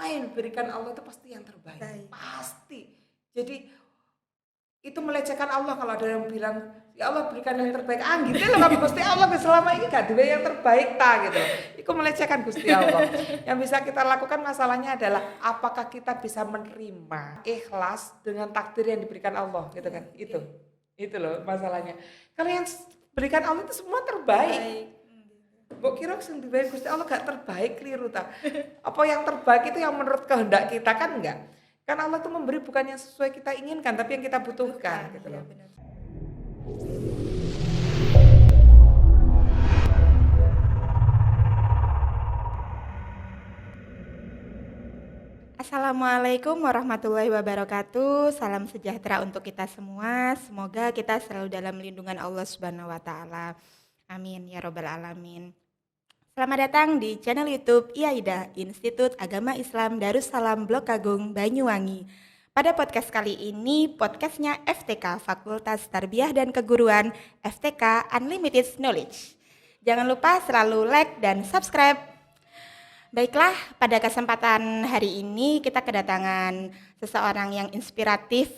semua yang diberikan Allah itu pasti yang terbaik. Baik. Pasti. Jadi itu melecehkan Allah kalau ada yang bilang ya Allah berikan yang terbaik gitu loh kan Gusti Allah selama ini gak duwe yang terbaik ta gitu loh. Itu melecehkan Gusti Allah. Yang bisa kita lakukan masalahnya adalah apakah kita bisa menerima ikhlas dengan takdir yang diberikan Allah gitu kan. Itu loh masalahnya. Kalau yang berikan Allah itu semua terbaik. Mbok kira sing diwehi Gusti Allah gak terbaik keliru ta. Apa yang terbaik itu yang menurut kehendak kita kan enggak? Kan Allah tuh memberi bukan yang sesuai kita inginkan tapi yang kita butuhkan gitu loh. Benar. Assalamualaikum warahmatullahi wabarakatuh. Salam sejahtera untuk kita semua. Semoga kita selalu dalam lindungan Allah Subhanahu wa taala. Amin ya robbal alamin. Selamat datang di channel YouTube IAIDA, Institut Agama Islam Darussalam Blok Agung, Banyuwangi. Pada podcast kali ini, podcastnya FTK, Fakultas Tarbiyah dan Keguruan, FTK Unlimited Knowledge. Jangan lupa selalu like dan subscribe. Baiklah, pada kesempatan hari ini kita kedatangan seseorang yang inspiratif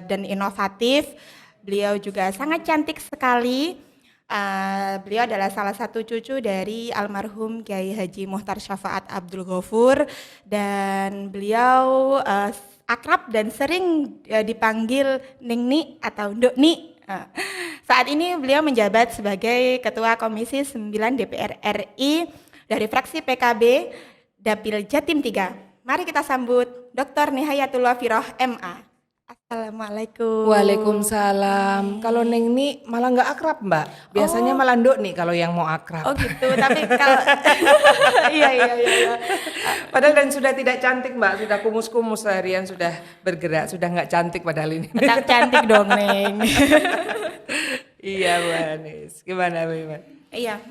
dan inovatif. Beliau juga sangat cantik sekali. Beliau adalah salah satu cucu dari almarhum Kiai Haji Muhtar Syafaat Abdul Ghafur dan beliau akrab dan sering dipanggil Ningni atau Ndokni. Saat ini beliau menjabat sebagai Ketua Komisi 9 DPR RI dari fraksi PKB Dapil Jatim 3. Mari kita sambut Dr. Nihayatullah Firoh MA. Assalamualaikum. Waalaikumsalam. Kalau Neng nih malah nggak akrab Mbak. Biasanya malah Nduk nih kalau yang mau akrab. Oh gitu. Tapi kalau iya. Padahal dan sudah tidak cantik Mbak. Sudah kumus-kumus seharian sudah bergerak. Sudah nggak cantik padahal ini. Tetap cantik dong Neng. Iya Bu Anis. Gimana Bu Iman? Iya.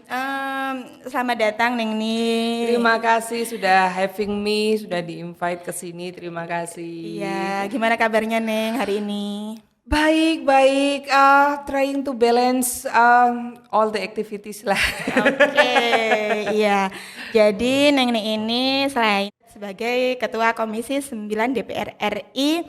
Selamat datang Neng nih. Terima kasih sudah having me, sudah di-invite ke sini. Terima kasih. Iya, gimana kabarnya Neng hari ini? Baik. Trying to balance all the activities lah. Oke, iya. Jadi Neng ini selain sebagai Ketua Komisi 9 DPR RI,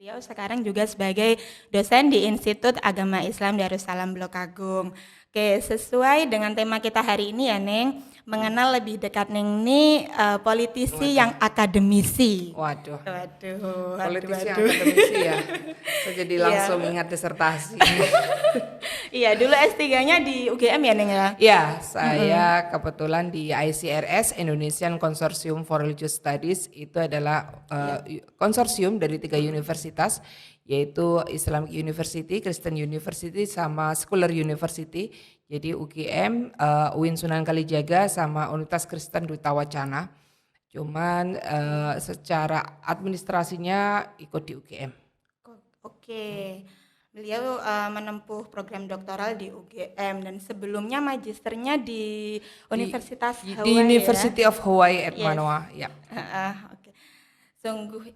beliau sekarang juga sebagai dosen di Institut Agama Islam Darussalam Blok Agung. Oke, sesuai dengan tema kita hari ini ya Neng, mengenal lebih dekat Neng ini politisi yang akademisi. Waduh. Politisi yang Waduh. akademisi ya. Saya jadi langsung ingat disertasi. Iya, dulu S3-nya di UGM ya Neng ya? Ya, saya kebetulan di ICRS, Indonesian Consortium for Religious Studies. Itu adalah konsorsium dari 3 universitas, yaitu Islamic University, Kristen University, sama Secular University. Jadi UGM, UIN Sunan Kalijaga, sama Universitas Kristen Duta Wacana. Cuman secara administrasinya ikut di UGM. Oke. Beliau menempuh program doktoral di UGM dan sebelumnya magisternya di Universitas Hawaii. Di University of Hawaii at Yes. Manoa, ya. Oke. Sungguh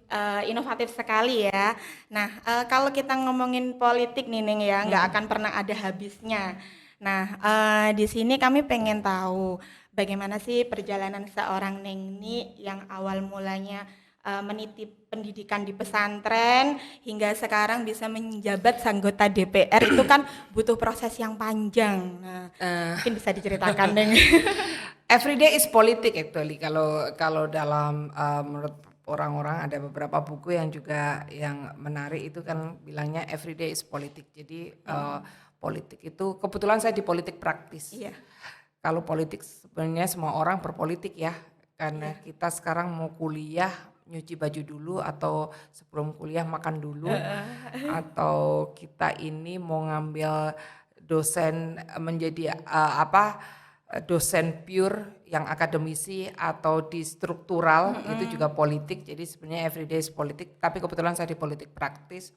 inovatif sekali ya. Nah, kalau kita ngomongin politik nih Neng ya, nggak akan pernah ada habisnya. Nah, di sini kami pengen tahu bagaimana sih perjalanan seorang Neng ini yang awal mulanya meniti pendidikan di pesantren hingga sekarang bisa menjabat anggota DPR itu kan butuh proses yang panjang. Nah, mungkin bisa diceritakan Neng. Everyday is politik actually. Kalau dalam menurut orang-orang ada beberapa buku yang juga yang menarik itu kan bilangnya everyday is politik. Jadi politik itu kebetulan saya di politik praktis. Iya. Kalau politik sebenarnya semua orang berpolitik ya. Karena kita sekarang mau kuliah nyuci baju dulu atau sebelum kuliah makan dulu atau kita ini mau ngambil dosen menjadi dosen pure yang akademisi atau di struktural itu juga politik. Jadi sebenarnya everyday is politik, tapi kebetulan saya di politik praktis.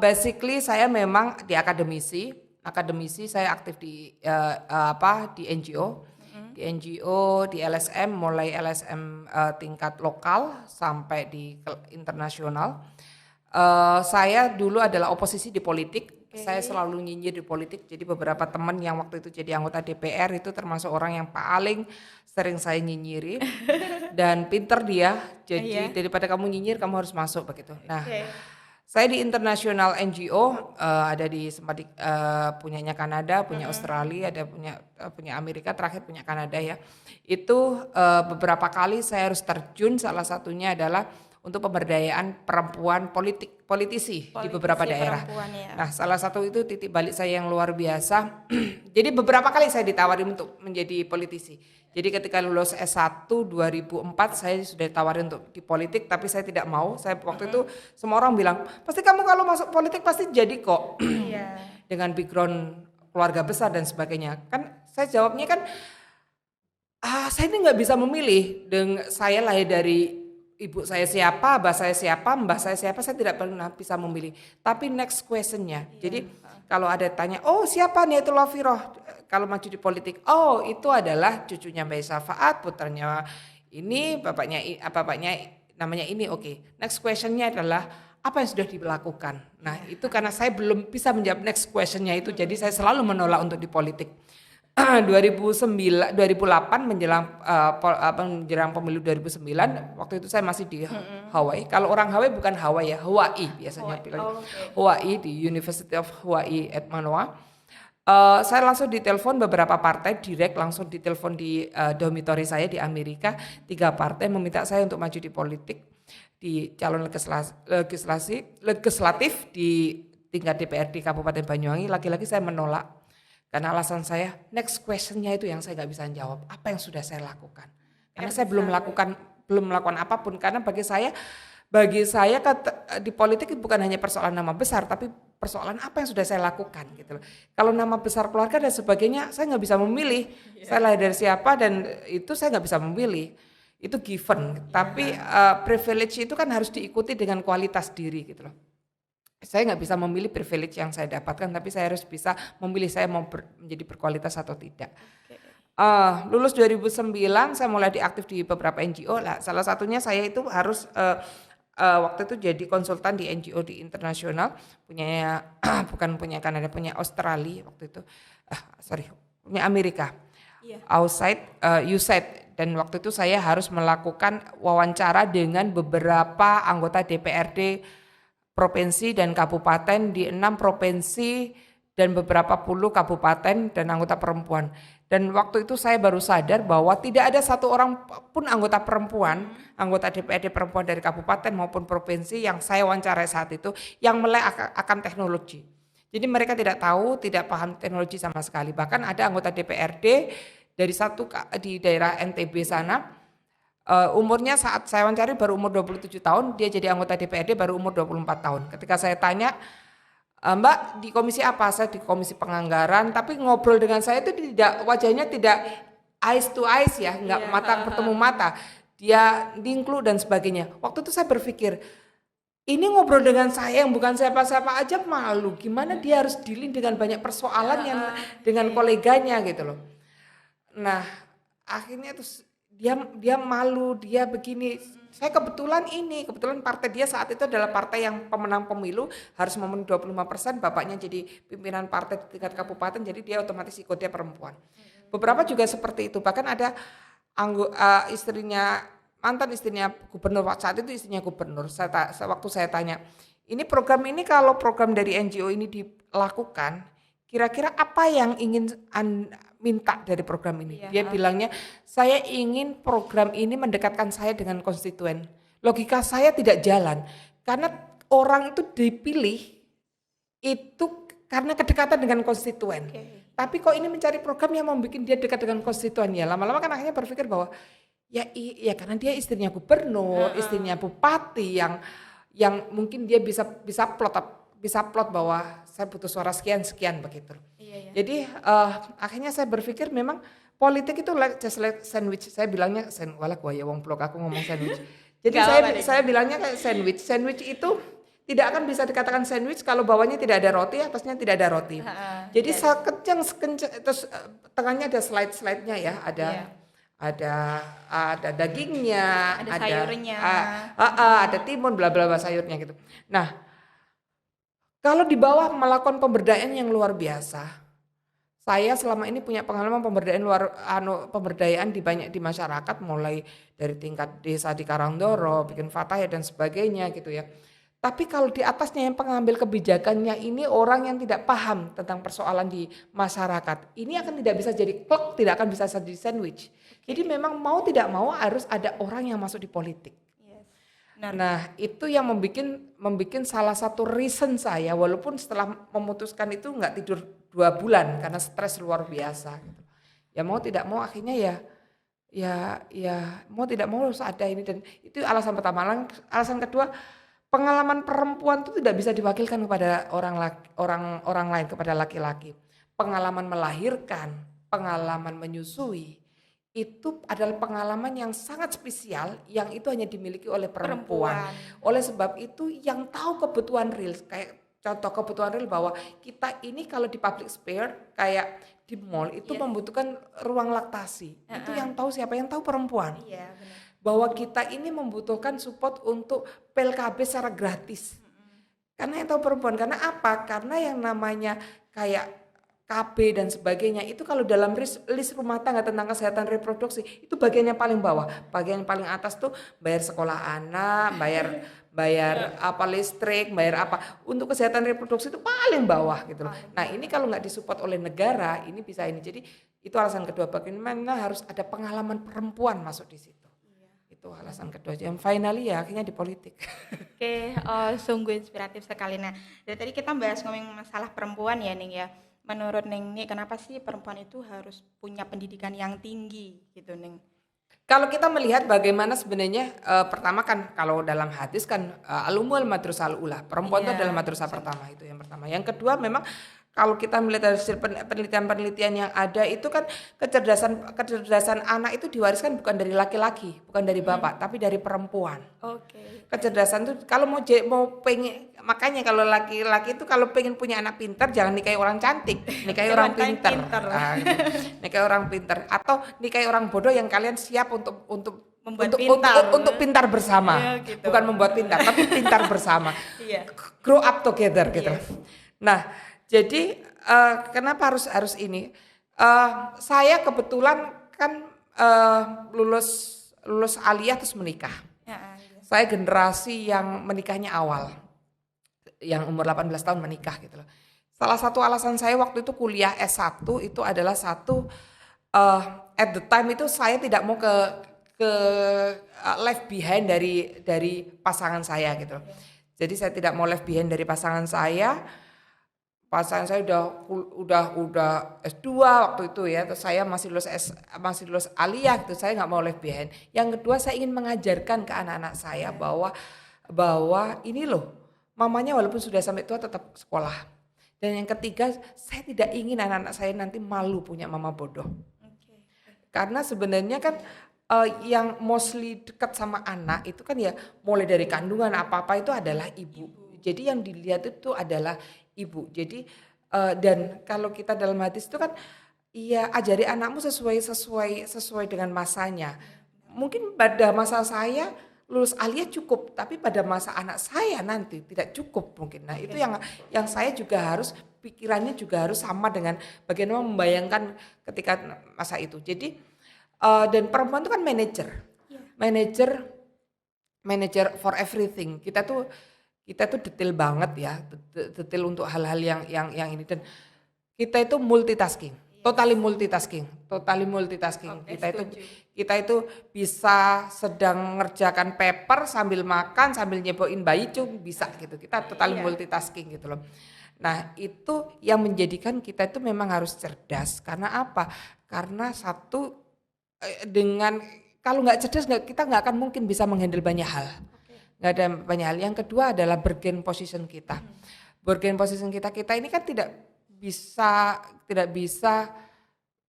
Basically saya memang di akademisi saya aktif di NGO. Di NGO, di LSM, mulai LSM tingkat lokal sampai di internasional. Saya dulu adalah oposisi di politik, Saya selalu nyinyir di politik, jadi beberapa teman yang waktu itu jadi anggota DPR itu termasuk orang yang paling sering saya nyinyiri dan pinter dia, jadi daripada kamu nyinyir kamu harus masuk begitu. Nah, saya di international NGO ada di sempat punyanya Kanada, punya Australia, ada punya Amerika, terakhir punya Kanada ya. Itu beberapa kali saya harus terjun, salah satunya adalah untuk pemberdayaan perempuan politisi di beberapa daerah. Nah, salah satu itu titik balik saya yang luar biasa. Jadi beberapa kali saya ditawari untuk menjadi politisi. Jadi ketika lulus S1 2004 saya sudah ditawarin untuk di politik, tapi saya tidak mau. Saya waktu itu semua orang bilang, pasti kamu kalau masuk politik pasti jadi kok. Dengan background keluarga besar dan sebagainya. Kan saya jawabnya kan, saya ini nggak bisa memilih. Saya lahir dari ibu saya siapa, abah saya siapa, mbah saya siapa, saya tidak pernah bisa memilih. Tapi next questionnya, jadi kalau ada tanya, oh siapa nih itu Loviroh kalau maju di politik? Oh itu adalah cucunya Mbak Syafaat, putranya ini, bapaknya namanya ini, oke. Next questionnya adalah apa yang sudah dilakukan. Nah itu karena saya belum bisa menjawab next questionnya itu, jadi saya selalu menolak untuk di politik. 2008 menjelang pemilu 2009 waktu itu saya masih di Hawaii. Kalau orang Hawaii bukan Hawaii ya, Hawaii biasanya bilang. Hawaii di University of Hawaii at Manoa. Saya langsung ditelepon beberapa partai direct, langsung ditelepon di dormitory saya di Amerika, 3 partai meminta saya untuk maju di politik di calon legislatif di tingkat DPRD Kabupaten Banyuwangi. Lagi-lagi saya menolak. Karena alasan saya, next questionnya itu yang saya nggak bisa jawab. Apa yang sudah saya lakukan? Karena saya belum melakukan apapun. Karena bagi saya di politik bukan hanya persoalan nama besar, tapi persoalan apa yang sudah saya lakukan gitu loh. Kalau nama besar keluarga dan sebagainya, saya nggak bisa memilih. Saya lahir dari siapa dan itu saya nggak bisa memilih. Itu given. Tapi privilege itu kan harus diikuti dengan kualitas diri gitu loh. Saya nggak bisa memilih privilege yang saya dapatkan, tapi saya harus bisa memilih saya mau menjadi berkualitas atau tidak. Lulus 2009 saya mulai diaktif di beberapa NGO lah. Salah satunya saya itu harus waktu itu jadi konsultan di NGO di internasional, bukan punya Kanada, punya Australia waktu itu, punya Amerika, USAID. Dan waktu itu saya harus melakukan wawancara dengan beberapa anggota DPRD provinsi dan kabupaten di 6 provinsi dan beberapa puluh kabupaten dan anggota perempuan. Dan waktu itu saya baru sadar bahwa tidak ada satu orang pun anggota perempuan, anggota DPRD perempuan dari kabupaten maupun provinsi yang saya wawancarai saat itu yang melek akan teknologi. Jadi mereka tidak tahu, tidak paham teknologi sama sekali. Bahkan ada anggota DPRD di daerah NTB sana, umurnya saat saya wawancari baru umur 27 tahun, dia jadi anggota DPRD baru umur 24 tahun. Ketika saya tanya, Mbak di komisi apa? Saya di komisi penganggaran, tapi ngobrol dengan saya itu wajahnya tidak eyes to eyes ya, enggak mata bertemu mata. Dia dingklu dan sebagainya. Waktu itu saya berpikir, ini ngobrol dengan saya yang bukan siapa-siapa aja malu. Gimana dia harus dealing dengan banyak persoalan yang dengan koleganya gitu loh. Nah, akhirnya terus dia malu, dia begini. Saya kebetulan partai dia saat itu adalah partai yang pemenang pemilu, harus memenuhi 25%, bapaknya jadi pimpinan partai di tingkat kabupaten, jadi dia otomatis ikut, dia perempuan. Beberapa juga seperti itu, bahkan ada mantan istrinya gubernur, saat itu istrinya gubernur. Waktu saya tanya, kalau program dari NGO ini dilakukan, kira-kira apa yang ingin minta dari program ini? Dia bilangnya, saya ingin program ini mendekatkan saya dengan konstituen. Logika saya tidak jalan, karena orang itu dipilih itu karena kedekatan dengan konstituen. Tapi kok ini mencari program yang membuat dia dekat dengan konstituen, ya lama-lama kan akhirnya berpikir bahwa ya karena dia istrinya gubernur, istrinya bupati yang mungkin dia bisa plot bahwa saya butuh suara sekian begitu. Jadi akhirnya saya berpikir memang politik itu just like sandwich. Saya bilangnya wong blog aku ngomong sandwich. Jadi saya bilangnya kayak sandwich. Sandwich itu tidak akan bisa dikatakan sandwich kalau bawahnya tidak ada roti, atasnya tidak ada roti. Jadi sekencang terus tengahnya ada slide-nya ya, ada dagingnya, ada sayurnya, ada timun, bla bla bla sayurnya gitu. Nah, Kalau di bawah melakukan pemberdayaan yang luar biasa. Saya selama ini punya pengalaman pemberdayaan di masyarakat, mulai dari tingkat desa di Karangdoro, bikin fataya dan sebagainya gitu ya. Tapi kalau di atasnya yang pengambil kebijakannya ini orang yang tidak paham tentang persoalan di masyarakat, ini akan tidak bisa jadi klok, tidak akan bisa jadi sandwich. Jadi memang mau tidak mau harus ada orang yang masuk di politik. Yes. Benar. Nah itu yang membikin salah satu reason saya, walaupun setelah memutuskan itu nggak tidur 2 bulan karena stres luar biasa gitu. Ya mau tidak mau akhirnya ya mau tidak mau harus ada ini, dan itu alasan pertama. Alasan kedua, pengalaman perempuan itu tidak bisa diwakilkan kepada orang lain, kepada laki-laki. Pengalaman melahirkan, pengalaman menyusui itu adalah pengalaman yang sangat spesial yang itu hanya dimiliki oleh perempuan. Oleh sebab itu yang tahu kebutuhan real, kayak contoh kebutuhan real bahwa kita ini kalau di public spare kayak di mall itu membutuhkan ruang laktasi. Itu yang tahu siapa? Yang tahu perempuan. Iya, benar. Bahwa kita ini membutuhkan support untuk PLKB secara gratis. Karena yang tahu perempuan. Karena apa? Karena yang namanya kayak KB dan sebagainya itu kalau dalam list rumah tangga tentang kesehatan reproduksi itu bagian yang paling bawah. Bagian yang paling atas tuh bayar sekolah anak, bayar apa listrik, bayar apa. Untuk kesehatan reproduksi itu paling bawah gitu loh. Nah ini kalau nggak disupport oleh negara ini bisa ini. Jadi itu alasan kedua, bagaimana harus ada pengalaman perempuan masuk di situ. Itu alasan kedua. Yang finally ya akhirnya di politik. Oke, sungguh inspiratif sekali. Nah, dari tadi kita bahas ngomongin masalah perempuan ya, Ning ya. Menurut Ning nih, kenapa sih perempuan itu harus punya pendidikan yang tinggi gitu, Ning? Kalau kita melihat bagaimana sebenarnya pertama kan kalau dalam hadis kan al-ummul madrasah ula, perempuan itu adalah madrasah pertama, itu yang pertama. Yang kedua memang kalau kita melihat dari penelitian-penelitian yang ada itu kan kecerdasan anak itu diwariskan bukan dari laki-laki, bukan dari bapak, tapi dari perempuan. Oke. Kecerdasan tuh kalau mau pengen, makanya kalau laki-laki itu kalau pengen punya anak pintar jangan nikahi orang cantik, nikahi orang pintar. Nikahi orang pintar atau nikahi orang bodoh yang kalian siap untuk pintar bersama. Ya, gitu. Bukan membuat pintar, tapi pintar bersama. Iya. Grow up together gitu. Yes. Nah, jadi kenapa harus ini? Saya kebetulan kan lulus aliyah terus menikah. Ya. Saya generasi yang menikahnya awal, yang umur 18 tahun menikah gitu loh. Salah satu alasan saya waktu itu kuliah S1 itu adalah at the time itu saya tidak mau ke left behind dari pasangan saya gitu loh. Jadi saya tidak mau left behind dari pasangan saya. Pasangan saya udah S2 waktu itu ya, terus saya masih lulus aliyah gitu, saya nggak mau left behind. Yang kedua saya ingin mengajarkan ke anak-anak saya bahwa ini loh, mamanya walaupun sudah sampai tua tetap sekolah. Dan yang ketiga saya tidak ingin anak-anak saya nanti malu punya mama bodoh. Karena sebenarnya kan yang mostly dekat sama anak itu kan ya mulai dari kandungan apa-apa itu adalah ibu. Jadi yang dilihat itu adalah ibu. Jadi dan kalau kita dalam hadis itu kan iya ajari anakmu sesuai dengan masanya. Mungkin pada masa saya lulus aliyah cukup, tapi pada masa anak saya nanti tidak cukup mungkin. Nah, itu yang saya juga harus pikirannya juga harus sama dengan bagaimana membayangkan ketika masa itu. Jadi dan perempuan itu kan manager for everything. Kita tuh detail banget ya, detail untuk hal-hal yang ini, dan kita itu multitasking, totally multitasking. Okay, kita itu bisa sedang ngerjakan paper sambil makan, sambil nyebokin bayi bisa gitu. Kita totally multitasking gitu loh. Nah, itu yang menjadikan kita itu memang harus cerdas. Karena apa? Karena satu dengan kalau nggak cerdas kita nggak akan mungkin bisa menghandle banyak hal. Nggak ada banyak hal. Yang kedua adalah bergain position kita. Bergain position kita ini kan tidak bisa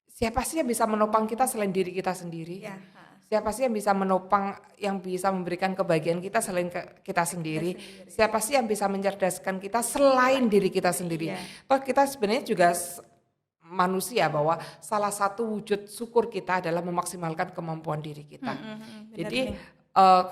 siapa sih yang bisa menopang kita selain diri kita sendiri? Ya. Siapa sih yang bisa menopang, yang bisa memberikan kebahagiaan kita selain kita sendiri? Siapa sih yang bisa mencerdaskan kita selain diri kita sendiri? Toh kita sebenarnya juga manusia, bahwa salah satu wujud syukur kita adalah memaksimalkan kemampuan diri kita. Jadi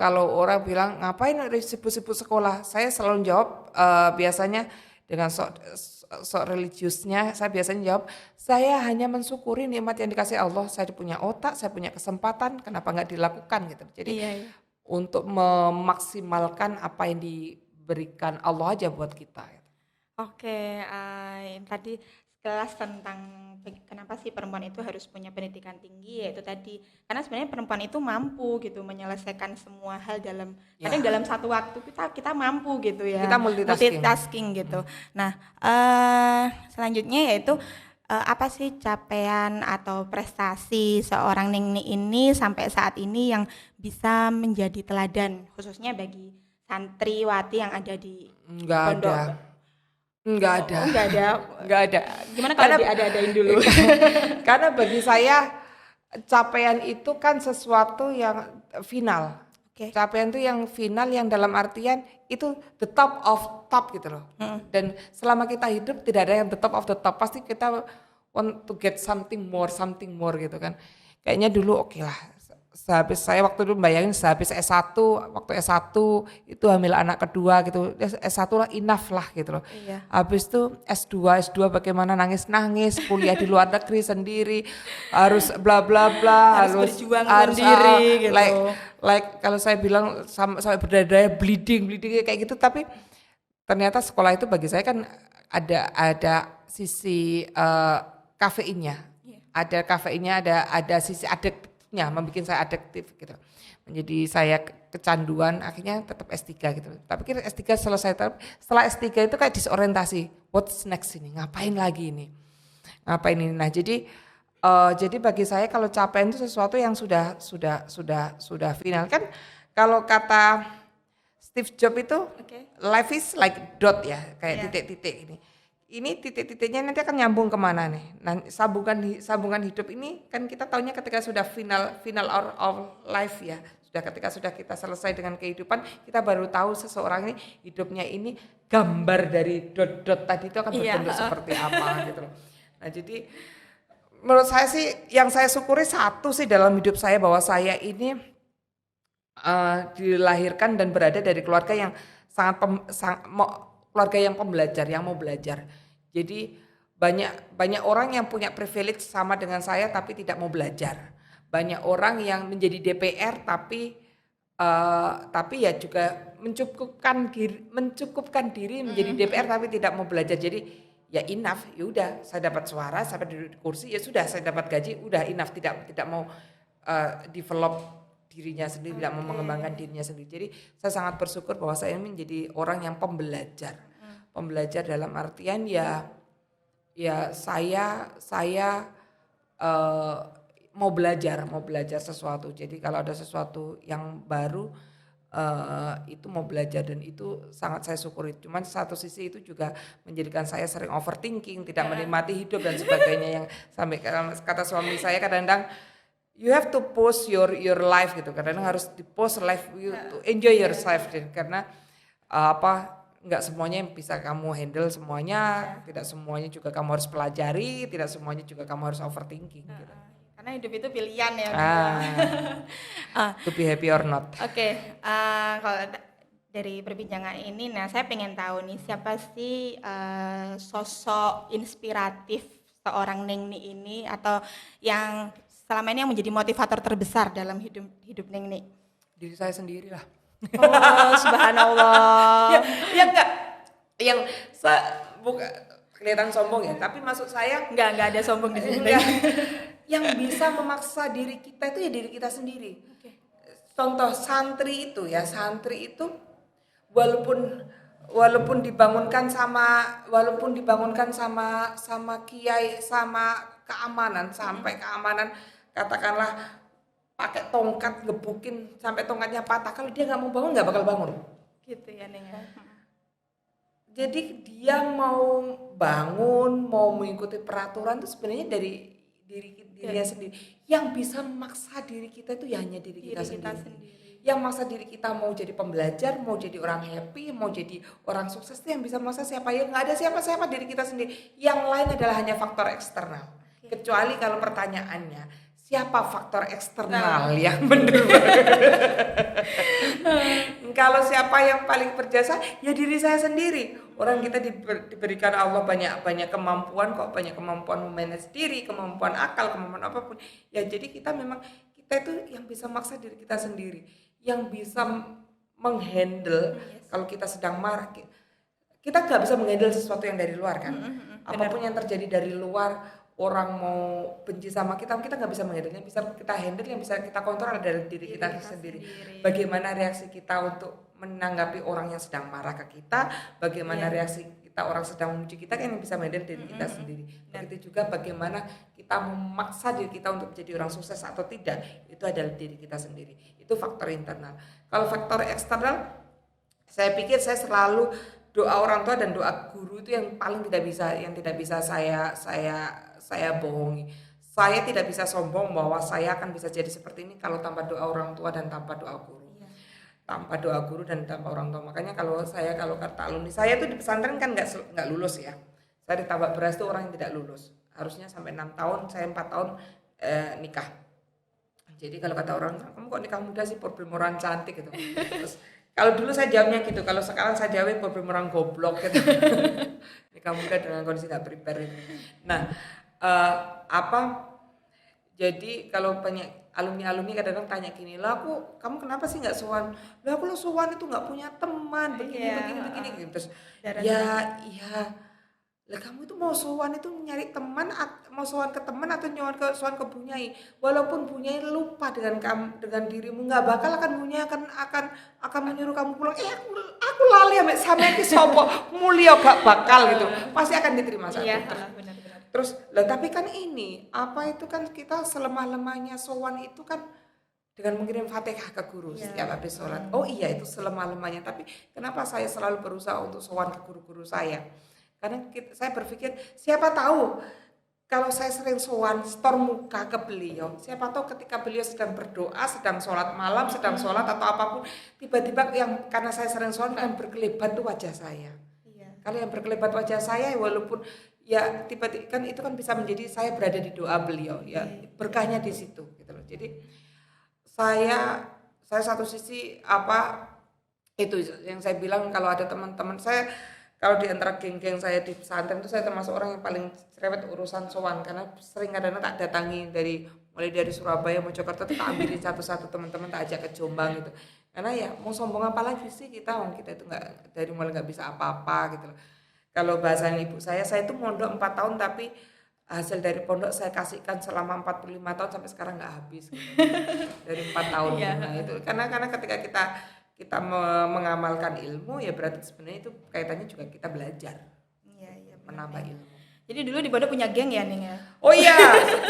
kalau orang bilang ngapain sibuk-sibuk sekolah, saya selalu jawab biasanya dengan sok religiusnya, saya biasanya jawab, saya hanya mensyukuri nikmat yang dikasih Allah. Saya punya otak, saya punya kesempatan, kenapa nggak dilakukan gitu. Jadi Iya, iya. untuk memaksimalkan apa yang diberikan Allah aja buat kita. Oke, yang tadi sekelas tentang kenapa sih perempuan itu harus punya pendidikan tinggi, yaitu tadi karena sebenarnya perempuan itu mampu gitu menyelesaikan semua hal kadang dalam satu waktu kita mampu gitu ya, Kita multitasking. gitu. Nah, selanjutnya yaitu apa sih capaian atau prestasi seorang Ningni ini sampai saat ini yang bisa menjadi teladan khususnya bagi santriwati yang ada di Enggak pondok? ada. Enggak ada. Oh, enggak ada. Enggak ada. Gimana kalau Karena- diada-adain dulu? Karena bagi saya capaian itu kan sesuatu yang final. Oke. Capaian itu yang final, yang dalam artian itu the top of top gitu loh. Dan selama kita hidup tidak ada yang the top of the top. Pasti kita want to get something more gitu kan. Kayaknya dulu oke lah. Sehabis saya waktu dulu bayangin sehabis S1, waktu S1 itu hamil anak kedua gitu. S1 lah enough lah gitu loh. Iya. Habis itu S2 bagaimana nangis-nangis, kuliah di luar negeri sendiri, harus bla bla bla, Harus berjuang sendiri gitu. Like kalau saya bilang sampai berdarah bleeding kayak gitu, tapi ternyata sekolah itu bagi saya kan ada sisi kafeinnya. Iya. Ada kafeinnya, ada sisi adiktifnya, membuat saya adiktif gitu. Menjadi saya kecanduan, akhirnya tetap S3 gitu. Tapi kira S3 selesai, setelah S3 itu kayak disorientasi. What's next ini? Ngapain lagi ini? Ngapain ini? Nah, jadi bagi saya kalau capaian itu sesuatu yang sudah final kan. Kalau kata Steve Jobs itu Oke. life is like dot ya, kayak Iya. titik-titik ini. Ini titik-titiknya nanti akan nyambung kemana nih? Nah, sambungan hidup ini kan kita taunya ketika sudah final our life ya. Ketika sudah kita selesai dengan kehidupan, kita baru tahu seseorang ini hidupnya ini gambar dari dot-dot tadi itu akan berbentuk seperti apa gitu loh. Nah, jadi menurut saya sih yang saya syukuri satu sih dalam hidup saya bahwa saya ini dilahirkan dan berada dari keluarga yang keluarga yang pembelajar, yang mau belajar. Jadi banyak orang yang punya privilege sama dengan saya tapi tidak mau belajar. Banyak orang yang menjadi DPR tapi ya juga mencukupkan diri menjadi DPR tapi tidak mau belajar. Jadi ya enough, ya udah saya dapat suara, saya duduk di kursi, ya sudah saya dapat gaji, udah enough, tidak mau develop dirinya sendiri, tidak mau mengembangkan dirinya sendiri. Jadi saya sangat bersyukur bahwa saya ini menjadi orang yang pembelajar. Pembelajar dalam artian ya saya mau belajar sesuatu. Jadi kalau ada sesuatu yang baru itu mau belajar dan itu sangat saya syukuri. Cuman satu sisi itu juga menjadikan saya sering overthinking, tidak menikmati hidup dan sebagainya, yang sampai kata suami saya kadang-kadang you have to post your life gitu. Kadang-kadang harus di post life you to enjoy yourself karena nggak semuanya yang bisa kamu handle semuanya, tidak semuanya juga kamu harus pelajari, tidak semuanya juga kamu harus overthinking gitu. Karena hidup itu pilihan ya. To be happy or not. Oke, kalau dari perbincangan ini, nah saya pengen tahu nih siapa sih sosok inspiratif seorang Ningni ini atau yang selama ini yang menjadi motivator terbesar dalam hidup Ningni? Diri saya sendiri lah. Oh, subhanallah. ya enggak. Yang bukan kelihatan sombong ya, tapi maksud saya Enggak ada sombong di sini. enggak. Yang bisa memaksa diri kita itu ya diri kita sendiri. Contoh santri itu walaupun dibangunkan sama kiai, sama keamanan, sampai keamanan katakanlah pakai tongkat ngebukin sampai tongkatnya patah, kalau dia nggak mau bangun nggak bakal bangun. Gitu ya Ning. Jadi dia mau bangun, mau mengikuti peraturan itu sebenarnya dari dirinya sendiri. Yang bisa memaksa diri kita itu ya hanya diri kita sendiri. Yang maksa diri kita mau jadi pembelajar, mau jadi orang happy, mau jadi orang sukses itu yang bisa memaksa siapa? Ya nggak ada siapa-siapa, diri kita sendiri. Yang lain adalah hanya faktor eksternal. Kecuali kalau pertanyaannya siapa faktor eksternal yang benar? Kalau siapa yang paling berjasa, ya diri saya sendiri. Orang kita diberikan Allah banyak kemampuan kok, banyak kemampuan memanage diri, kemampuan akal, kemampuan apapun. Ya jadi kita itu yang bisa maksa diri kita sendiri, yang bisa menghandle kalau kita sedang marah. Kita nggak bisa menghandle sesuatu yang dari luar kan. Apapun yang terjadi dari luar, orang mau benci sama kita nggak bisa menghandle. Yang bisa kita handle, yang bisa kita kontrol dari diri kita sendiri. Bagaimana reaksi kita untuk menanggapi orang yang sedang marah ke kita, bagaimana reaksi kita orang sedang memuji kita, kan yang bisa menghandle diri kita sendiri. Begitu juga bagaimana kita memaksa diri kita untuk menjadi orang sukses atau tidak, itu adalah diri kita sendiri. Itu faktor internal. Kalau faktor eksternal, saya pikir saya selalu doa orang tua dan doa guru itu yang paling tidak bisa saya bohongi. Saya tidak bisa sombong bahwa saya akan bisa jadi seperti ini kalau tanpa doa orang tua dan tanpa doa guru. Tanpa doa guru dan tanpa orang tua. Makanya kalau kata alumni saya tuh di pesantren kan nggak lulus ya. Saya ditabak beras tuh orang yang tidak lulus. Harusnya sampai 6 tahun, saya 4 tahun nikah. Jadi kalau kata orang, kamu kok nikah muda sih, problem orang cantik gitu. Terus kalau dulu saya jawabnya gitu, kalau sekarang saya jawabnya problem orang goblok gitu. Nikah muda dengan kondisi nggak prepare gitu. Nah, jadi kalau banyak alumni kadang-kadang tanya gini, lah kamu kenapa sih nggak sowan? Lah aku lo sowan itu nggak punya teman, begini gitu. Terus iya, lah kamu itu mau sowan itu nyari teman, mau sowan ke teman atau sowan ke Bunyai? Walaupun Bunyai lupa dengan dirimu, nggak bakal akan Bunyai akan menyuruh kamu pulang. Aku lali sampe ki sopo mulia gak bakal gitu. Pasti akan diterima satu. Iya, benar. Terus tapi kan ini itu kan kita selemah-lemahnya sowan itu kan dengan mengirim Fatihah ke guru setiap habis sholat. Oh iya, itu selemah-lemahnya. Tapi kenapa saya selalu berusaha untuk sowan ke guru-guru saya? Karena saya berpikir siapa tahu kalau saya sering sowan store muka ke beliau, siapa tahu ketika beliau sedang berdoa, sedang sholat malam, sedang sholat atau apapun, tiba-tiba karena saya sering sowan kan berkelebat tuh wajah saya. Kalau yang berkelebat wajah saya, walaupun ya tiba-tiba kan itu kan bisa menjadi saya berada di doa beliau, ya berkahnya di situ gitu loh. Jadi saya satu sisi itu yang saya bilang, kalau ada teman-teman saya, kalau di antara geng-geng saya di pesantren itu saya termasuk orang yang paling cerewet urusan sowan, karena sering kadang-kadang tak datangi mulai dari Surabaya, Mojokerto tuh tak ambilin satu-satu teman-teman, tak ajak ke Jombang gitu. Karena ya mau sombong apa lagi sih kita itu nggak bisa apa-apa gitu loh. Kalau bahasanya ibu saya itu mondok 4 tahun tapi hasil dari pondok saya kasihkan selama 45 tahun sampai sekarang nggak habis gitu. Dari 4 tahun. Nah itu karena ketika kita mengamalkan ilmu, ya berarti sebenarnya itu kaitannya juga kita belajar. Menambah ilmu. Jadi dulu di pondok punya geng ya, Ning ya? Oh iya,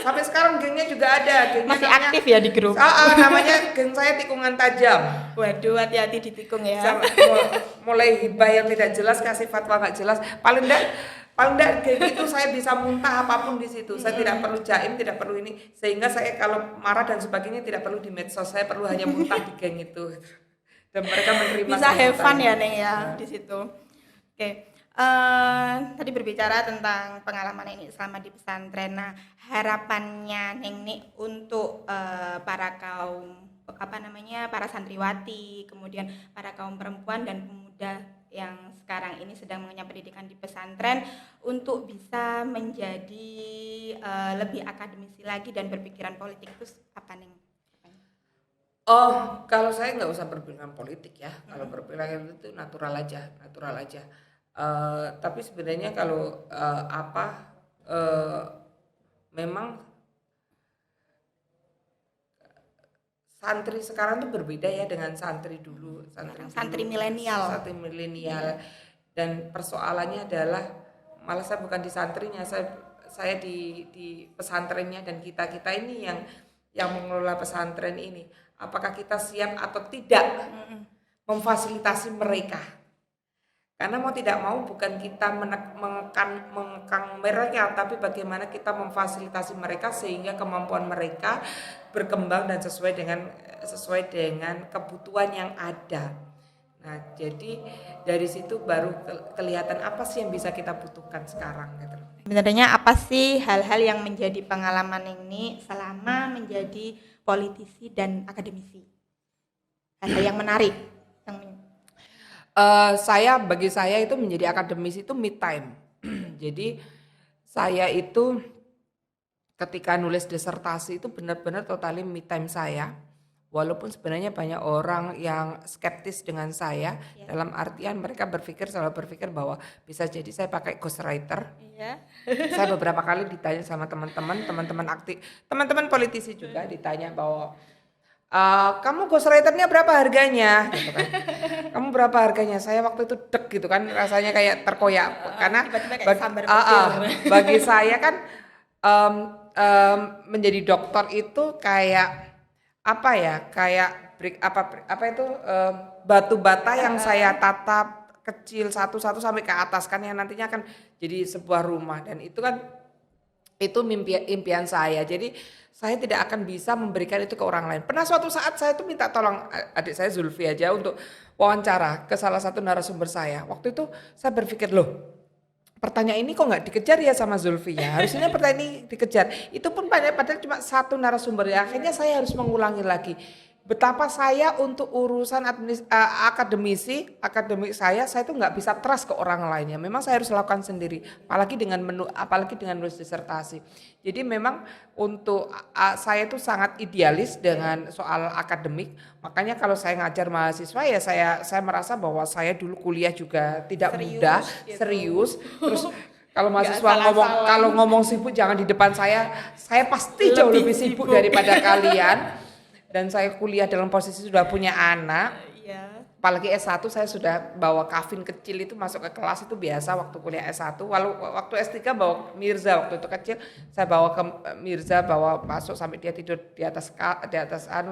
sampai sekarang gengnya juga ada. Masih aktif ya di grup? Namanya geng saya Tikungan Tajam. Waduh, hati-hati ditikung ya. Mulai hibah yang tidak jelas, kasih fatwa nggak jelas. Paling enggak geng itu saya bisa muntah apapun di situ. Saya tidak perlu jaim, tidak perlu ini. Sehingga saya kalau marah dan sebagainya tidak perlu di medsos. Saya perlu hanya muntah di geng itu. Dan mereka menerima. Bisa have fun ya, Neng ya, di situ. Oke. Tadi berbicara tentang pengalaman ini selama di pesantren. Nah, harapannya Neng nih untuk para kaum para santriwati, kemudian para kaum perempuan dan pemuda yang sekarang ini sedang mengenyam pendidikan di pesantren untuk bisa menjadi lebih akademisi lagi dan berpikiran politik, itu apa Neng? Oh, kalau saya nggak usah berpikiran politik ya. Kalau berpikiran itu natural aja. Tapi sebenarnya kalau memang santri sekarang tuh berbeda ya dengan santri dulu. Santri milenial. Dan persoalannya adalah malah saya bukan di santrinya, saya di pesantrennya, dan kita ini yang mengelola pesantren ini. Apakah kita siap atau tidak memfasilitasi mereka? Karena mau tidak mau bukan kita mengekang mereka, tapi bagaimana kita memfasilitasi mereka sehingga kemampuan mereka berkembang dan sesuai dengan kebutuhan yang ada. Nah, jadi dari situ baru kelihatan apa sih yang bisa kita butuhkan sekarang gitu. Sebenarnya apa sih hal-hal yang menjadi pengalaman ini selama menjadi politisi dan akademisi? Hal-hal yang menarik. Bagi saya itu menjadi akademisi itu me time. Jadi saya itu ketika nulis disertasi itu benar-benar totally me time saya. Walaupun sebenarnya banyak orang yang skeptis dengan saya, dalam artian mereka selalu berpikir bahwa bisa jadi saya pakai ghostwriter. Iya. Saya beberapa kali ditanya sama teman-teman politisi juga ditanya bahwa kamu ghostwriternya berapa harganya gitu kan. Kamu berapa harganya? Saya waktu itu deg gitu kan, rasanya kayak terkoyak karena Tiba-tiba kayak sambar petir. bagi saya kan menjadi dokter itu kayak apa ya? Kayak batu bata yang saya tatap kecil satu-satu sampai ke atas kan yang nantinya akan jadi sebuah rumah, dan itu kan itu impian saya. Jadi saya tidak akan bisa memberikan itu ke orang lain. Pernah suatu saat saya tuh minta tolong adik saya Zulfi aja untuk wawancara ke salah satu narasumber saya. Waktu itu saya berpikir, loh, pertanyaan ini kok nggak dikejar ya sama Zulfi ya? Harusnya pertanyaan ini dikejar. Itu pun padahal cuma satu narasumber ya. Akhirnya saya harus mengulangi lagi. Betapa saya untuk urusan akademik saya itu nggak bisa trust ke orang lainnya. Memang saya harus lakukan sendiri, apalagi dengan nulis disertasi. Jadi memang untuk saya itu sangat idealis dengan soal akademik. Makanya kalau saya ngajar mahasiswa ya saya merasa bahwa saya dulu kuliah juga tidak mudah, serius. Terus kalau mahasiswa ngomong sibuk jangan di depan saya pasti jauh lebih sibuk daripada kalian. Dan saya kuliah dalam posisi sudah punya anak, apalagi S1 saya sudah bawa kafin kecil itu masuk ke kelas itu biasa waktu kuliah S1. Waktu S3 bawa Mirza, waktu itu kecil saya bawa ke Mirza, bawa masuk sampai dia tidur di atas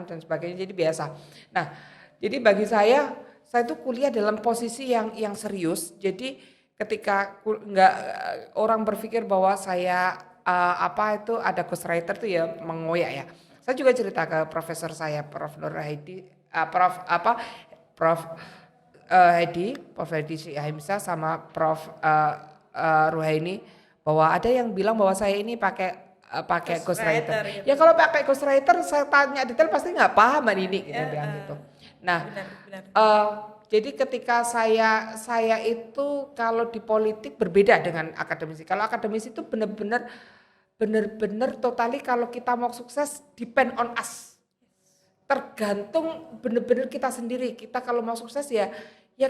dan sebagainya, jadi biasa. Nah, jadi bagi saya itu kuliah dalam posisi yang serius. Jadi ketika orang berpikir bahwa saya ada ghostwriter itu ya mengoyak ya. Saya juga cerita ke profesor saya, Prof. Nur Haidi, Prof. Hedi Syahimsa sama Prof. Ruhaini, bahwa ada yang bilang bahwa saya ini pakai ghostwriter. Gitu. Ya kalau pakai ghostwriter saya tanya detail pasti nggak paham ini gitu bilang gitu. Nah, benar. Jadi ketika saya itu kalau di politik berbeda dengan akademisi. Kalau akademisi itu benar-benar totally kalau kita mau sukses depend on us. Tergantung benar-benar kita sendiri. Kita kalau mau sukses ya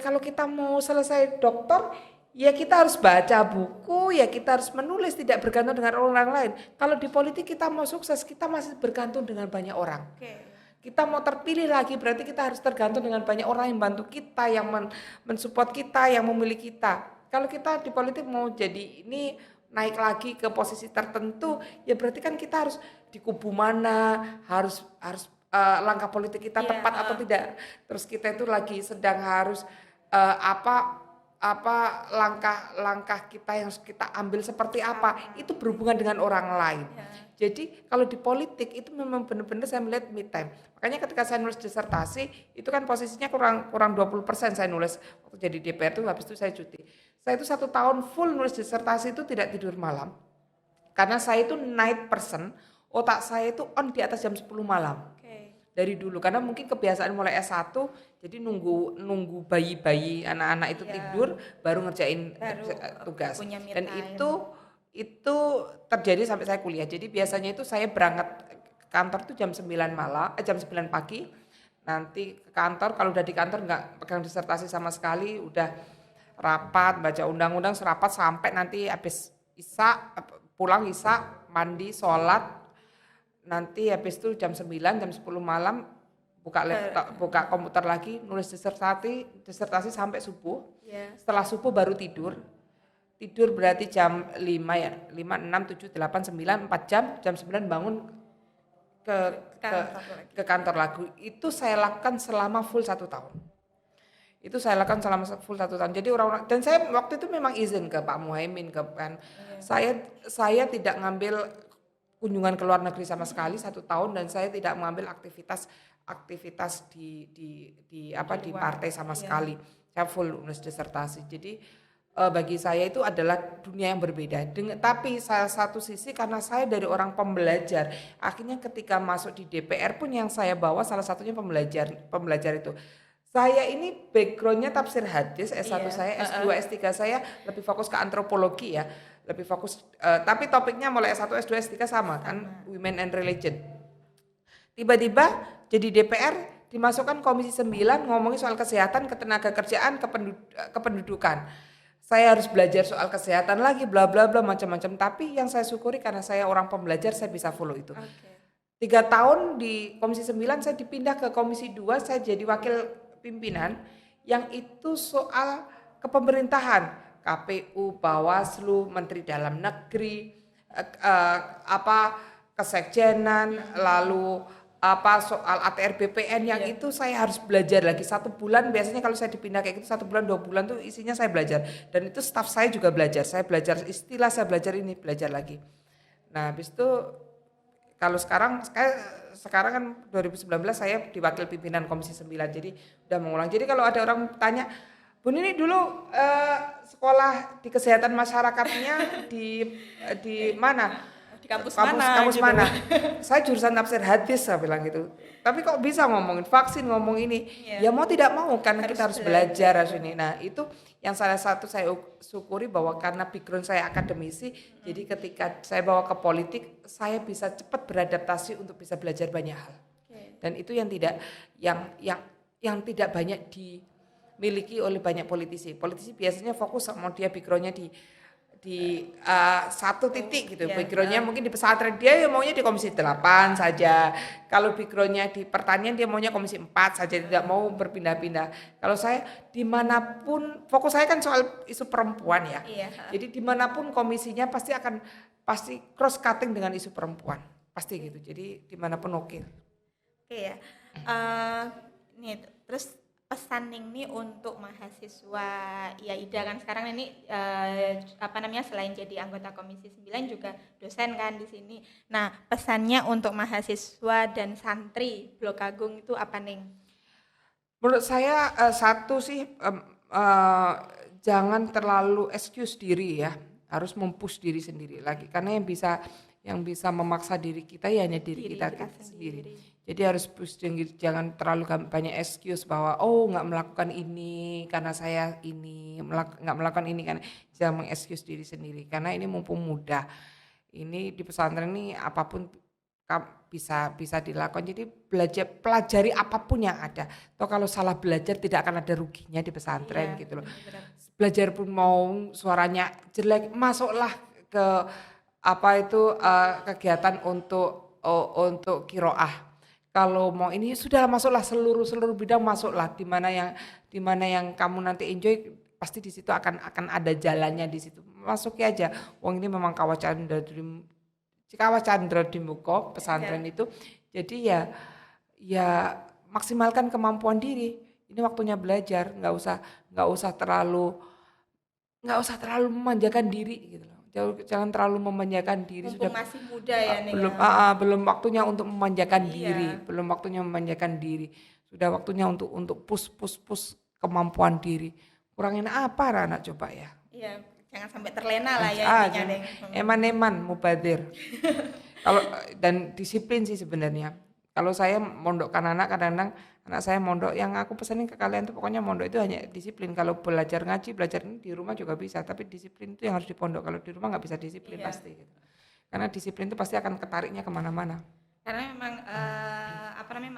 kalau kita mau selesai dokter ya kita harus baca buku, ya kita harus menulis, tidak bergantung dengan orang lain. Kalau di politik kita mau sukses kita masih bergantung dengan banyak orang. Kita mau terpilih lagi berarti kita harus tergantung dengan banyak orang yang bantu kita, yang mensupport kita, yang memilih kita. Kalau kita di politik mau jadi ini naik lagi ke posisi tertentu, ya berarti kan kita harus di kubu mana, harus langkah politik kita tepat atau tidak. Terus kita itu lagi sedang harus langkah kita yang kita ambil seperti apa, itu berhubungan dengan orang lain. Jadi kalau di politik itu memang benar-benar saya melihat me time. Makanya ketika saya nulis disertasi itu kan posisinya kurang 20% saya nulis waktu jadi DPR itu, habis itu saya cuti. Saya itu 1 tahun full nulis disertasi itu tidak tidur malam. Karena saya itu night person, otak saya itu on di atas jam 10 malam. Dari dulu, karena mungkin kebiasaan mulai S1, jadi nunggu bayi-bayi anak-anak itu tidur baru ngerjain tugas. Dan itu terjadi sampai saya kuliah. Jadi biasanya itu saya berangkat ke kantor tuh jam 9 pagi. Nanti ke kantor, kalau udah di kantor nggak pegang disertasi sama sekali, udah rapat, baca undang-undang, serapat sampai nanti habis pulang mandi, sholat, nanti habis itu jam 9, jam 10 malam buka laptop, buka komputer lagi, nulis disertasi sampai subuh. Setelah subuh baru tidur berarti jam 5 ya, 5, 6, 7, 8, 9, 4 jam 9 bangun ke kantor lagi. Itu saya lakukan selama full 1 tahun. Itu saya lakukan selama full 1 tahun. Jadi orang-orang, dan saya waktu itu memang izin ke Pak Muhaimin saya tidak ngambil kunjungan ke luar negeri sama sekali 1 tahun, dan saya tidak mengambil aktivitas di partai sama sekali. Saya full nulis disertasi. Jadi bagi saya itu adalah dunia yang berbeda. Tapi salah satu sisi karena saya dari orang pembelajar, akhirnya ketika masuk di DPR pun yang saya bawa salah satunya pembelajar itu. Saya ini backgroundnya tafsir hadis, S1 Iya, saya, S2, S3 saya lebih fokus ke antropologi ya. Lebih fokus, tapi topiknya mulai S1, S2, S3 sama kan, Women and Religion. Tiba-tiba jadi DPR dimasukkan Komisi 9 ngomongin soal kesehatan, ketenagakerjaan, kependudukan. Saya harus belajar soal kesehatan lagi, bla bla bla macam-macam. Tapi yang saya syukuri karena saya orang pembelajar, saya bisa follow itu. 3 tahun di Komisi 9 saya dipindah ke Komisi 2, saya jadi wakil pimpinan yang itu soal kepemerintahan, KPU, Bawaslu, Menteri Dalam Negeri, kesekjenan, lalu soal ATR BPN yang itu saya harus belajar lagi 1 bulan. Biasanya kalau saya dipindah kayak gitu 1 bulan 2 bulan tuh isinya saya belajar, dan itu staf saya juga belajar. Saya belajar istilah, saya belajar ini, belajar lagi. Nah habis itu kalau sekarang kan 2019 saya di wakil pimpinan Komisi 9, jadi udah mengulang. Jadi kalau ada orang tanya, Bu Nini dulu sekolah di kesehatan masyarakatnya di mana? Di kampus mana? Kampus gitu. mana? Saya jurusan tafsir hadis, saya bilang gitu. Tapi kok bisa ngomongin vaksin, ngomong ini? Ya mau tidak mau karena kita harus belajar ini. Nah itu yang salah satu saya syukuri bahwa karena background saya akademisi, jadi ketika saya bawa ke politik, saya bisa cepat beradaptasi untuk bisa belajar banyak hal. Dan itu yang tidak banyak dimiliki oleh banyak politisi. Politisi biasanya fokus sama dia backgroundnya di satu titik gitu. Backgroundnya mungkin di pesantren, dia maunya di Komisi 8 saja. Kalau backgroundnya di pertanian, dia maunya Komisi 4 saja, tidak mau berpindah-pindah. Kalau saya dimanapun, fokus saya kan soal isu perempuan ya. Jadi dimanapun komisinya pasti cross cutting dengan isu perempuan, pasti gitu. Jadi dimanapun oke. Oke ya. Nih terus pesan nih untuk mahasiswa ya Ida kan sekarang ini selain jadi anggota Komisi 9 juga dosen kan di sini. Nah, pesannya untuk mahasiswa dan santri Blok Agung itu apa nih? Menurut saya satu sih jangan terlalu excuse diri ya. Harus mempush diri sendiri lagi, karena yang bisa memaksa diri kita ya hanya diri kita sendiri. Jadi harus push, jangan terlalu banyak excuse bahwa nggak melakukan ini karena saya ini, nggak melakukan ini karena, jangan mengexcuse diri sendiri karena ini mumpung muda. Ini di pesantren ini apapun bisa dilakukan. Jadi pelajari apapun yang ada. Toh kalau salah belajar tidak akan ada ruginya di pesantren gitu loh. Belajar pun mau suaranya jelek, masuklah ke kegiatan untuk qiraah. Kalau mau ini sudah masuklah, seluruh bidang masuklah, di mana yang kamu nanti enjoy, pasti di situ akan ada jalannya di situ. Masuki aja. Wong ini memang Kawacandra di muka pesantren itu. Jadi ya maksimalkan kemampuan diri. Ini waktunya belajar, nggak usah terlalu memanjakan diri gitu loh. Jangan terlalu memanjakan diri. Mumpung masih muda ya nih. Belum waktunya untuk memanjakan diri, belum waktunya memanjakan diri. Sudah waktunya untuk push kemampuan diri. Kurangin apa anak coba ya? Iya, jangan sampai terlena lah ya intinya deh. Eman mubadir. Kalau dan disiplin sih sebenarnya. Kalau saya mondokkan anak, kadang-kadang anak saya mondok, yang aku pesanin ke kalian tuh pokoknya mondok itu hanya disiplin. Kalau belajar ngaji, belajar ini di rumah juga bisa, tapi disiplin itu yang harus di pondok. Kalau di rumah nggak bisa disiplin pasti gitu. Karena disiplin itu pasti akan ketariknya kemana-mana. Karena memang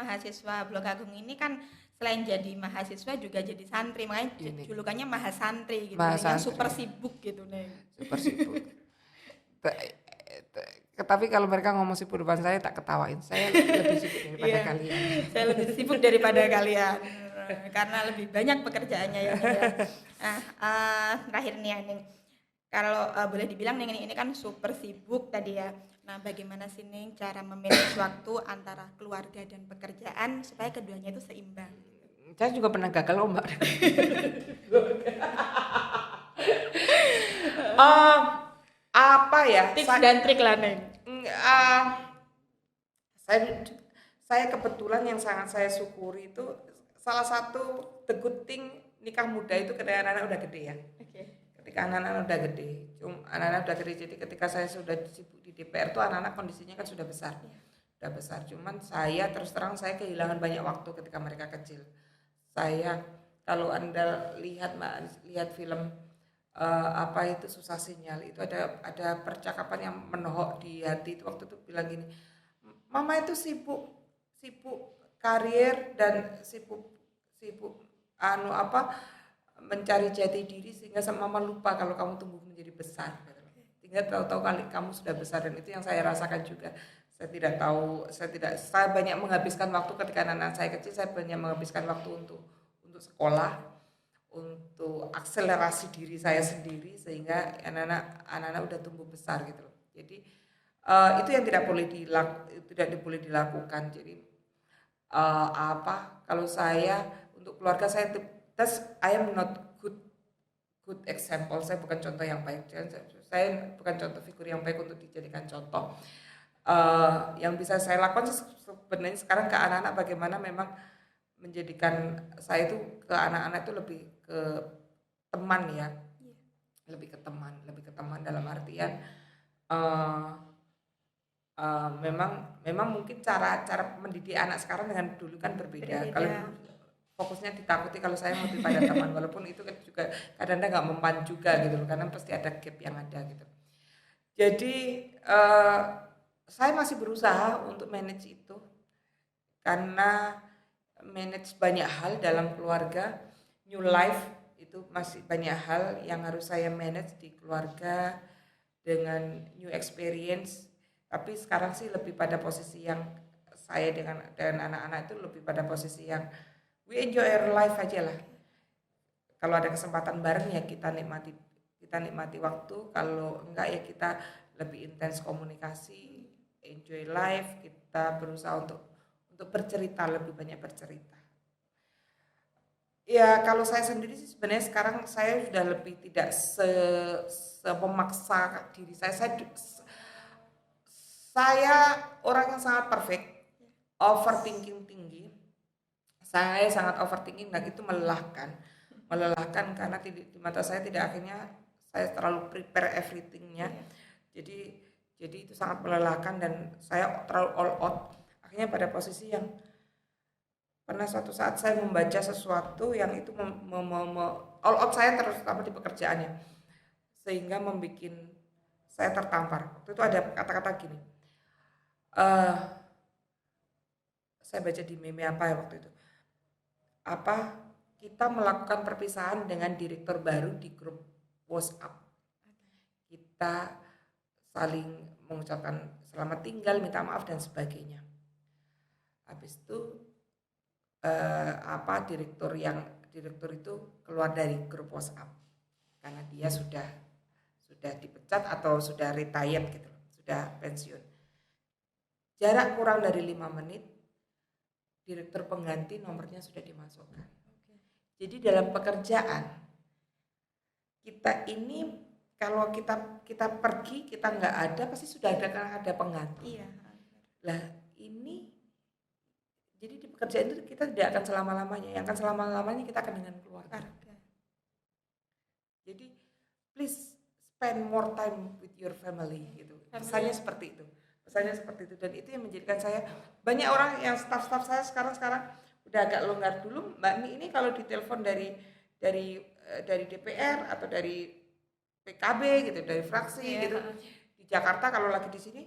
mahasiswa Blok Agung ini kan selain jadi mahasiswa juga jadi santri, makanya julukannya Mahasantri gitu. Yang super sibuk gitu nih. Super sibuk. Tapi kalau mereka ngomong sibuk depan saya tak ketawain. Saya lebih sibuk daripada kalian. Saya lebih sibuk daripada kalian karena lebih banyak pekerjaannya ya. Nah, terakhir nih kalau boleh dibilang ini kan super sibuk tadi ya. Nah, bagaimana sih nih cara memanage waktu antara keluarga dan pekerjaan supaya keduanya itu seimbang? Saya juga pernah gagal Mbak. Apa ya? Tips dan trik lah Neng. Saya kebetulan yang sangat saya syukuri itu salah satu the good thing nikah muda itu ketika anak-anak udah gede ya. Ketika anak-anak udah gede, jadi ketika saya sudah sibuk di DPR tuh anak-anak kondisinya kan sudah besar. Cuman saya terus terang saya kehilangan banyak waktu ketika mereka kecil. saya. Kalau Anda lihat lihat film apa itu Susah Sinyal, itu ada percakapan yang menohok di hati. Itu waktu itu bilang gini, mama itu sibuk sibuk karir dan sibuk sibuk mencari jati diri sehingga mama lupa kalau kamu tumbuh menjadi besar. Tinggal tahu-tahu kali kamu sudah besar, dan itu yang saya rasakan juga. Saya banyak menghabiskan waktu ketika anak-anak saya kecil, saya banyak menghabiskan waktu untuk sekolah, untuk akselerasi diri saya sendiri sehingga anak-anak udah tumbuh besar gitu loh. Jadi itu yang tidak boleh dilakukan. Jadi kalau saya untuk keluarga saya, I am not good example. Saya bukan contoh yang baik. Saya bukan contoh figur yang baik untuk dijadikan contoh. Yang bisa saya lakukan sebenarnya sekarang ke anak-anak, bagaimana memang menjadikan saya itu ke anak-anak itu lebih ke teman ya, lebih ke teman dalam artian memang mungkin cara mendidik anak sekarang dengan dulu kan berbeda. Kalau dulu fokusnya ditakuti, kalau saya lebih pada teman, walaupun itu kan juga kadang-kadang nggak mempan juga gitu loh, karena pasti ada gap yang ada gitu. Jadi saya masih berusaha untuk manage itu, karena manage banyak hal dalam keluarga, new life itu masih banyak hal yang harus saya manage di keluarga dengan new experience. Tapi sekarang sih lebih pada posisi yang saya dengan anak-anak itu lebih pada posisi yang we enjoy our life aja lah. Kalau ada kesempatan bareng ya kita nikmati waktu, kalau enggak ya kita lebih intens komunikasi, enjoy life, kita berusaha untuk bercerita, lebih banyak bercerita. Ya kalau saya sendiri sih sebenarnya sekarang saya sudah lebih tidak memaksa diri saya orang yang sangat perfect, overthinking tinggi. Saya sangat overthinking dan itu melelahkan karena di mata saya tidak, akhirnya saya terlalu prepare everythingnya. Jadi itu sangat melelahkan dan saya terlalu all out. Akhirnya pada posisi yang pernah suatu saat saya membaca sesuatu yang itu all out saya terutama di pekerjaannya, sehingga membuat saya tertampar. Waktu itu ada kata-kata gini, saya baca di meme apa ya waktu itu, kita melakukan perpisahan dengan direktur baru di grup WhatsApp, kita saling mengucapkan selamat tinggal, minta maaf dan sebagainya. Habis itu direktur itu keluar dari grup WhatsApp karena dia sudah dipecat atau sudah retired gitu, sudah pensiun. Jarak kurang dari 5 menit direktur pengganti nomornya sudah dimasukkan. Jadi dalam pekerjaan kita ini, kalau kita pergi, kita nggak ada, pasti sudah ada pengganti. Lah ini, jadi di pekerjaan itu kita tidak akan selama-lamanya. Yang akan selama-lamanya kita akan dengan keluarga. Jadi please spend more time with your family gitu. Pesannya seperti itu. Dan itu yang menjadikan saya, banyak orang yang staff saya sekarang udah agak longgar. Dulu Mbak Mi ini kalau ditelepon dari DPR atau dari PKB gitu, dari fraksi gitu di Jakarta, kalau lagi di sini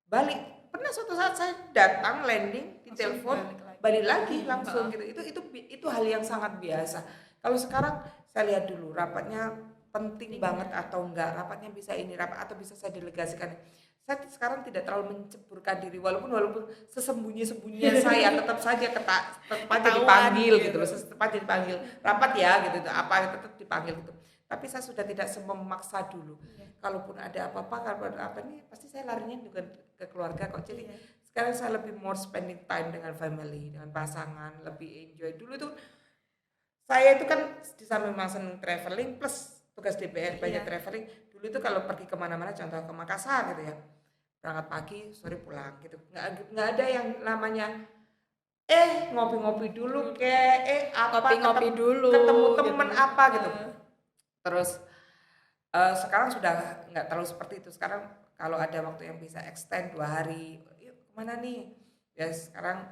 balik. Pernah suatu saat saya datang landing, ditelepon, balik lagi langsung gitu. Itu hal yang sangat biasa. Kalau sekarang saya lihat dulu rapatnya penting banget atau enggak, rapatnya bisa ini rapat atau bisa saya delegasikan. Saya sekarang tidak terlalu menceburkan diri, walaupun sesembunyi-sembunyinya saya tetap saja dipanggil gitu loh, tetap dipanggil rapat ya gitu, tetap dipanggil gitu. Tapi saya sudah tidak memaksa dulu. Kalaupun ada apa-apa, ini pasti saya larinya juga ke keluarga kok. Jadi sekarang saya lebih more spending time dengan family, dengan pasangan, lebih enjoy. Dulu tuh saya itu kan di samping melaksanakan traveling plus tugas DPR banyak traveling. Dulu itu kalau pergi kemana-mana, contoh ke Makassar gitu ya, berangkat pagi sore pulang gitu, nggak ada yang namanya ngopi-ngopi dulu ngopi dulu ketemu temen gitu. apa gitu. Terus sekarang sudah nggak terlalu seperti itu. Sekarang kalau ada waktu yang bisa extend 2 hari, yuk kemana nih ya, sekarang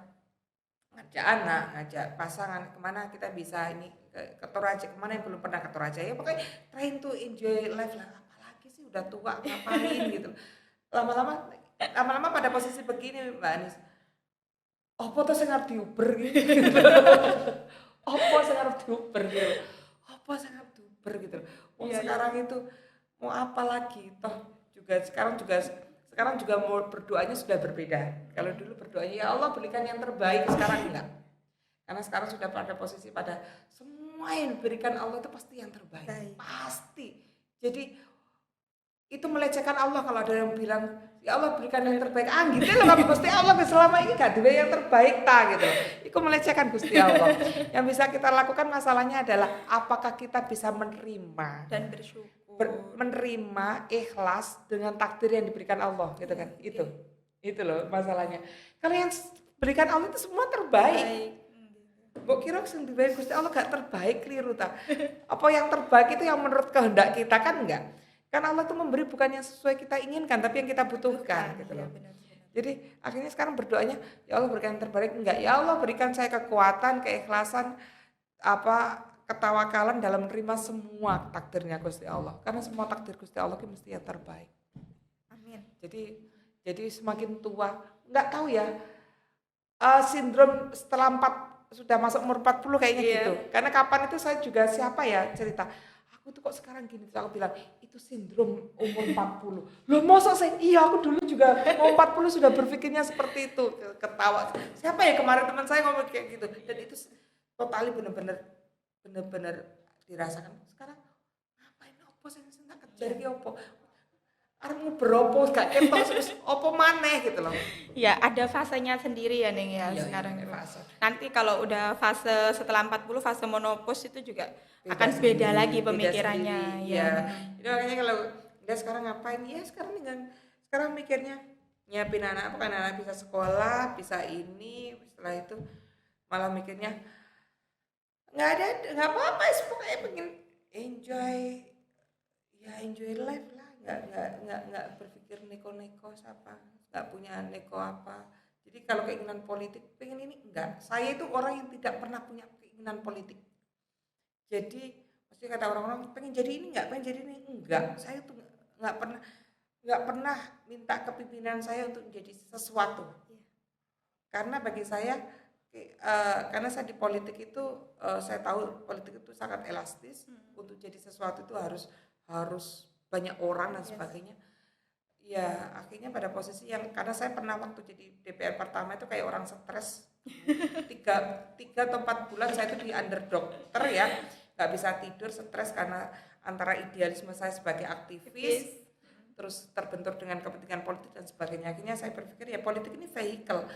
ngajak anak, ngajak pasangan kemana kita bisa ini ke Toraja, kemana yang belum pernah ke Toraja ya pokoknya trying to enjoy life lah. Apalagi sih udah tua ngapain gitu. Lama-lama pada posisi begini Mbak Anis. Apa tuh sing arep diuber gitu. Apa sing arep diuber gitu. Apa sing arep diuber gitu. Wong sekarang itu mau apa lagi toh sekarang juga mau berdoanya sudah berbeda. Kalau dulu berdoanya ya Allah berikan yang terbaik, sekarang enggak. Karena sekarang sudah pada posisi pada semua yang diberikan Allah itu pasti yang terbaik. Pasti. Jadi itu melecehkan Allah kalau ada yang bilang ya Allah berikan yang terbaik gitu loh kan Gusti Allah selama ini gak duwe yang terbaik gitu loh. Itu melecehkan Gusti Allah. Yang bisa kita lakukan masalahnya adalah apakah kita bisa menerima dan bersyukur. Menerima ikhlas dengan takdir yang diberikan Allah gitu kan. Itu loh masalahnya. Kalau yang berikan Allah itu semua terbaik. Mbok kira sing diwehi Gusti Allah gak terbaik keliru ta. Apa yang terbaik itu yang menurut kehendak kita kan enggak. Karena Allah tuh memberi bukan yang sesuai kita inginkan tapi yang kita butuhkan gitu loh. Jadi akhirnya sekarang berdoanya ya Allah berikan yang terbaik enggak. Ya Allah berikan saya kekuatan, keikhlasan, ketawakalan dalam menerima semua takdirnya Gusti Allah. Karena semua takdir Gusti Allah itu mesti yang terbaik. Amin. Jadi semakin tua, enggak tahu ya. Sindrom setelah sudah masuk umur 40 kayaknya gitu. Karena kapan itu saya juga siapa ya cerita. Aku tuh kok sekarang gini, terus aku bilang itu sindrom umur 40. Loh masa saya, iya aku dulu juga mau 40 sudah berpikirnya seperti itu. Ketawa. Siapa ya kemarin teman saya ngomong kayak gitu. Dan itu totali bener-bener dirasakan. Sekarang ngapain opo sing tak kejar iki opo? Arep ngobrol gak ketok terus opo maneh gitu loh. Ya, ada fasenya sendiri ya Neng ya sekarang. Fase. Nanti kalau udah fase setelah 40 fase menopause itu juga akan beda lagi pemikirannya. Ya. Itu makanya kalau udah sekarang ngapain? Ya sekarang mikirnya nyiapin anak bukan anak bisa sekolah, bisa ini, setelah itu malah mikirnya nggak apa-apa sih pokoknya pengen enjoy life lah, nggak berpikir neko-neko siapa, nggak punya neko apa. Jadi kalau keinginan politik pengen ini enggak, saya itu orang yang tidak pernah punya keinginan politik. Jadi pasti kata orang-orang pengen jadi ini enggak, saya tuh nggak pernah minta kepimpinan saya untuk menjadi sesuatu. Karena bagi saya karena saya di politik itu saya tahu politik itu sangat elastis. Untuk jadi sesuatu itu harus banyak orang dan sebagainya. Ya akhirnya pada posisi yang karena saya pernah waktu jadi DPR pertama itu kayak orang stres 3 atau 4 bulan saya itu di underdog ya, nggak bisa tidur, stres karena antara idealisme saya sebagai aktivis terus terbentur dengan kepentingan politik dan sebagainya. Akhirnya saya berpikir ya politik ini vehikel,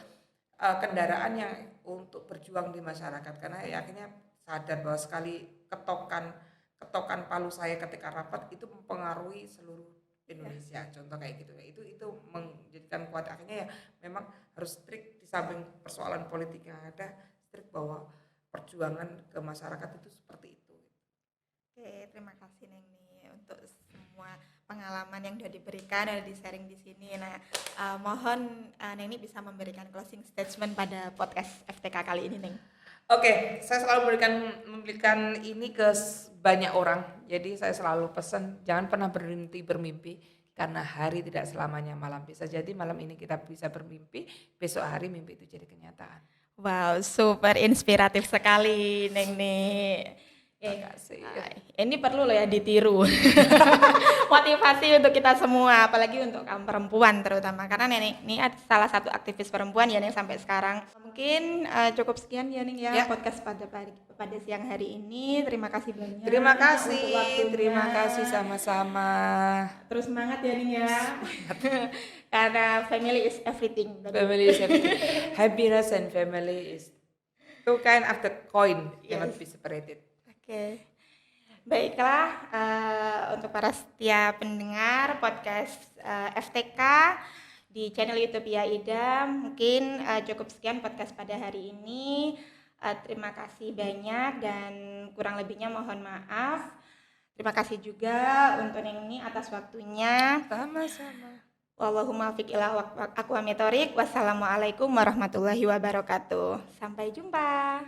kendaraan yang untuk berjuang di masyarakat. Karena ya akhirnya sadar bahwa sekali ketokan palu saya ketika rapat itu mempengaruhi seluruh Indonesia. Contoh kayak gitu. Itu menjadikan kuat. Akhirnya ya memang harus strict di samping persoalan politik yang ada, strict bahwa perjuangan ke masyarakat itu seperti itu. Oke, terima kasih Neng nih untuk semua pengalaman yang sudah diberikan dan di-sharing di sini. Nah, mohon Neng bisa memberikan closing statement pada podcast FTK kali ini, Neng. Oke, saya selalu memberikan ini ke banyak orang. Jadi saya selalu pesan jangan pernah berhenti bermimpi karena hari tidak selamanya malam. Bisa jadi malam ini kita bisa bermimpi, besok hari mimpi itu jadi kenyataan. Wow, super inspiratif sekali Neng nih. Terima kasih. Ini perlu loh ya ditiru. Motivasi untuk kita semua, apalagi untuk kaum perempuan terutama. Karena Nenek ini salah satu aktivis perempuan ya Neng sampai sekarang. Mungkin cukup sekian ya Neng ya podcast pada siang hari ini. Terima kasih banyak. Terima kasih sama-sama. Terus semangat ya Neng ya. Karena family is everything. Family is everything. Happiness and family is two kind of the coin cannot be separated. Oke. Baiklah, untuk para setia pendengar podcast FTK di channel YouTube Ya Ida, mungkin cukup sekian podcast pada hari ini. Terima kasih banyak dan kurang lebihnya mohon maaf. Terima kasih juga untuk Neng ini atas waktunya. Sama-sama. Wallahumma fiq ila aqwamit thoriq. Wassalamualaikum warahmatullahi wabarakatuh. Sampai jumpa.